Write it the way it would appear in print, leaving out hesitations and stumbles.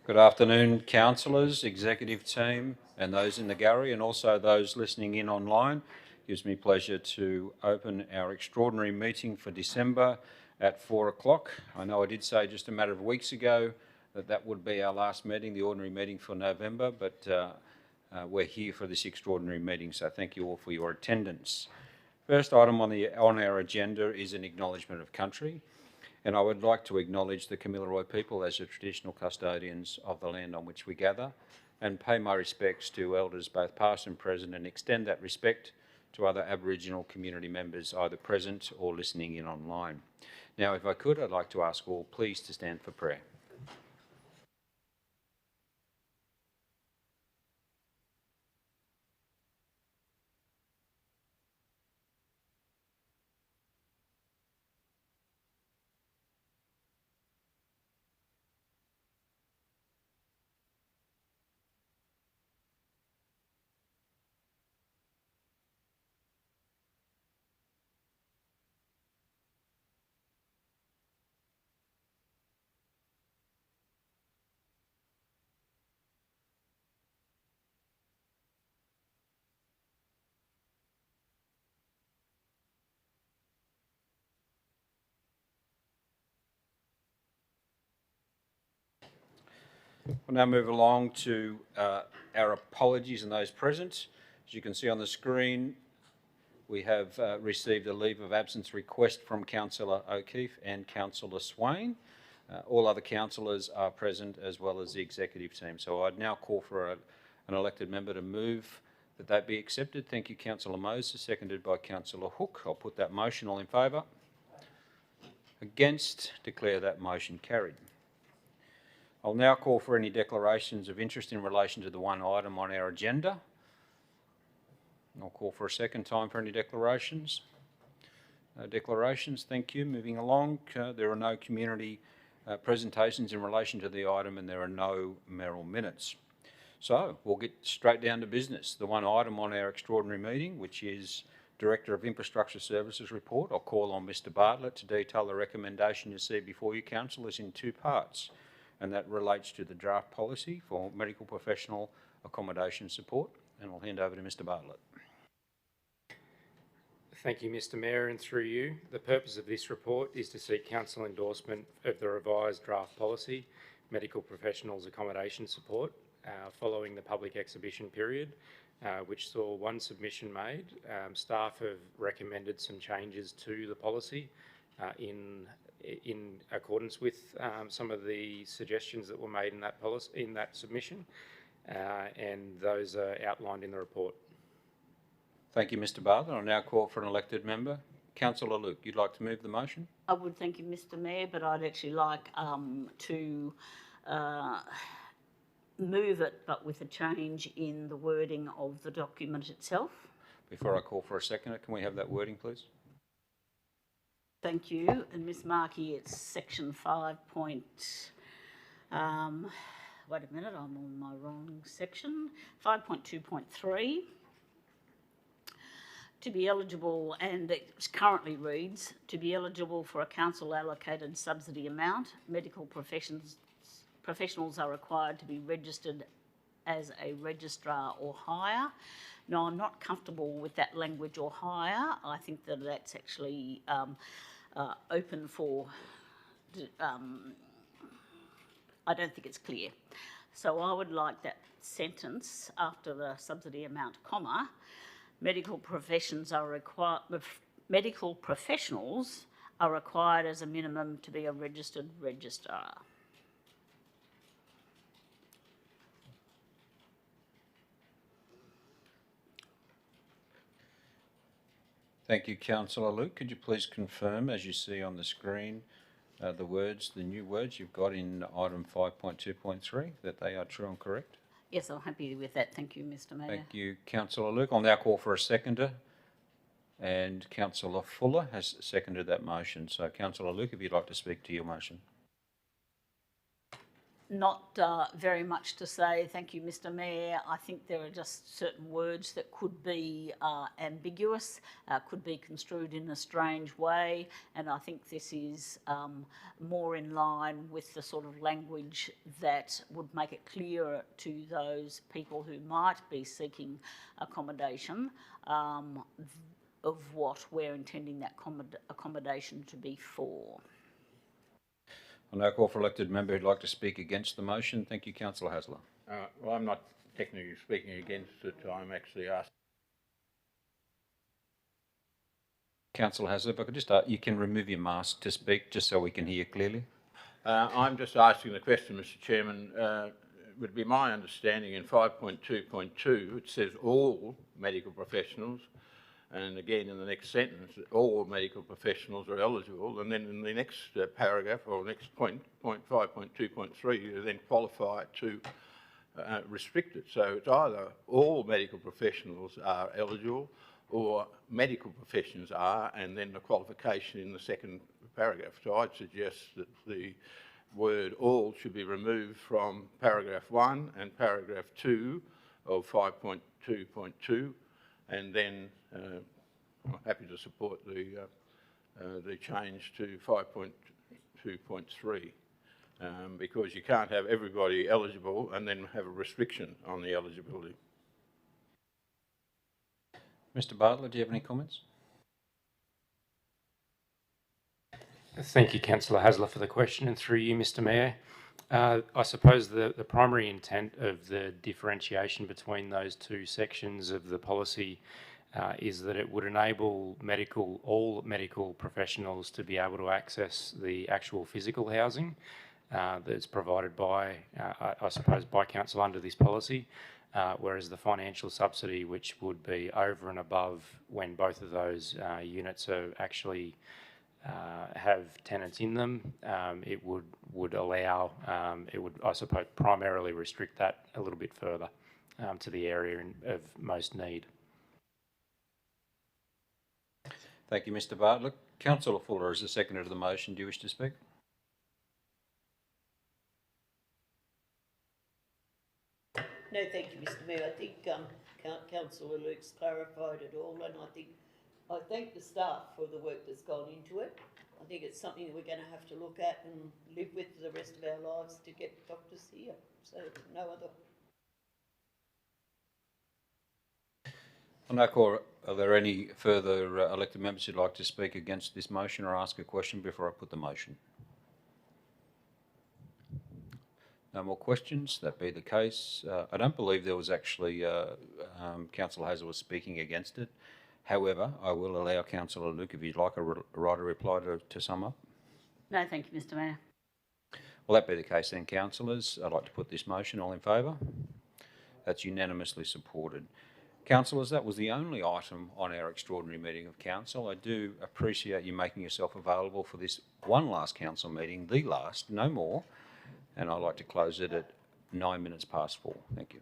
Good afternoon, councillors, executive team and those in the gallery and also those listening in online. It gives me pleasure to open our extraordinary meeting for December at 4 o'clock. I know I did say just a matter of weeks ago that would be our last meeting, the ordinary meeting for November, but we're here for this extraordinary meeting, so thank you all for your attendance. First item on our agenda is an acknowledgement of country. And I would like to acknowledge the Kamilaroi people as the traditional custodians of the land on which we gather and pay my respects to elders both past and present and extend that respect to other Aboriginal community members either present or listening in online. Now, if I could, I'd like to ask all please to stand for prayer. We'll now move along to our apologies and those present. As you can see on the screen, we have received a leave of absence request from Councillor O'Keefe and Councillor Swain. All other councillors are present as well as the executive team. So I'd now call for an elected member to move that be accepted. Thank you, Councillor Moses, seconded by Councillor Hook. I'll put that motion. All in favour? Against? Declare that motion carried. I'll now call for any declarations of interest in relation to the one item on our agenda. I'll call for a second time for any declarations. No declarations, thank you. Moving along, there are no community presentations in relation to the item and there are no mayoral minutes. So we'll get straight down to business. The one item on our extraordinary meeting, which is Director of Infrastructure Services report. I'll call on Mr Bartlett to detail the recommendation you see before you, councillors, in two parts, and that relates to the draft policy for medical professional accommodation support. And I'll hand over to Mr Bartlett. Thank you, Mr Mayor, and through you, the purpose of this report is to seek council endorsement of the revised draft policy, medical professionals accommodation support, following the public exhibition period, which saw one submission made. Staff have recommended some changes to the policy in accordance with some of the suggestions that were made in that policy, in that submission, and those are outlined in the report. Thank you, Mr Bartlett. I'll now call for an elected member. Councillor Luke, you'd like to move the motion? I would, thank you, Mr Mayor, but I'd actually like to move it, but with a change in the wording of the document itself. Before I call for a seconder, can we have that wording, please? Thank you. And Ms Markey, it's section 5 point... wait a minute, I'm on my wrong section. 5.2.3. To be eligible, and it currently reads, to be eligible for a council allocated subsidy amount, medical professionals are required to be registered as a registrar or higher. Now, I'm not comfortable with that language or higher. I think that that's actually open for, I don't think it's clear. So I would like that sentence after the subsidy amount, comma, medical professionals are required as a minimum to be a registered registrar. Thank you, Councillor Luke. Could you please confirm, as you see on the screen, the new words you've got in item 5.2.3, that they are true and correct? Yes, I'm happy with that. Thank you, Mr Mayor. Thank you, Councillor Luke. I'll now call for a seconder, and Councillor Fuller has seconded that motion. So, Councillor Luke, if you'd like to speak to your motion. Not very much to say. Thank you, Mr. Mayor. I think there are just certain words that could be ambiguous, could be construed in a strange way, and I think this is more in line with the sort of language that would make it clearer to those people who might be seeking accommodation of what we're intending that accommodation to be for. I now call for elected member who'd like to speak against the motion. Thank you, Councillor Hasler. Well, I'm not technically speaking against it. I'm actually asking. Councillor Hasler, if I could just you can remove your mask to speak, just so we can hear clearly. I'm just asking the question, Mr. Chairman. It would be my understanding in 5.2.2 it says all medical professionals, and again in the next sentence, all medical professionals are eligible, and then in the next paragraph or next point 5.2.3, you then qualify it to restrict it. So it's either all medical professionals are eligible or medical professions are, and then the qualification in the second paragraph. So I'd suggest that the word all should be removed from paragraph 1 and paragraph 2 of 5.2.2, and then I'm happy to support the change to 5.2.3 because you can't have everybody eligible and then have a restriction on the eligibility. Mr. Bartlett, do you have any comments? Thank you, Councillor Hasler, for the question, and through you, Mr. Mayor. I suppose the primary intent of the differentiation between those two sections of the policy is that it would enable all medical professionals to be able to access the actual physical housing that's provided by, I suppose, by council under this policy, whereas the financial subsidy, which would be over and above when both of those units are actually have tenants in them, it would allow, it would, I suppose, primarily restrict that a little bit further to the area of most need. Thank you, Mr. Bartlett. Councillor Fuller, as the seconder to the motion, do you wish to speak? No, thank you, Mr. Mayor. I think Councillor Luke's clarified it all, and I thank the staff for the work that's gone into it. I think it's something that we're going to have to look at and live with for the rest of our lives to get doctors here. So no other. I now call, are there any further elected members who'd like to speak against this motion or ask a question before I put the motion? No more questions. That be the case. I don't believe there was actually Councillor Hasler was speaking against it. However, I will allow Councillor Luke, if you'd like, a right of reply to sum up. No, thank you, Mr. Mayor. Well, that be the case then, councillors. I'd like to put this motion. All in favour? That's unanimously supported. Councillors, that was the only item on our extraordinary meeting of council. I do appreciate you making yourself available for this one last council meeting, the last, no more. And I'd like to close it at 4:09. Thank you.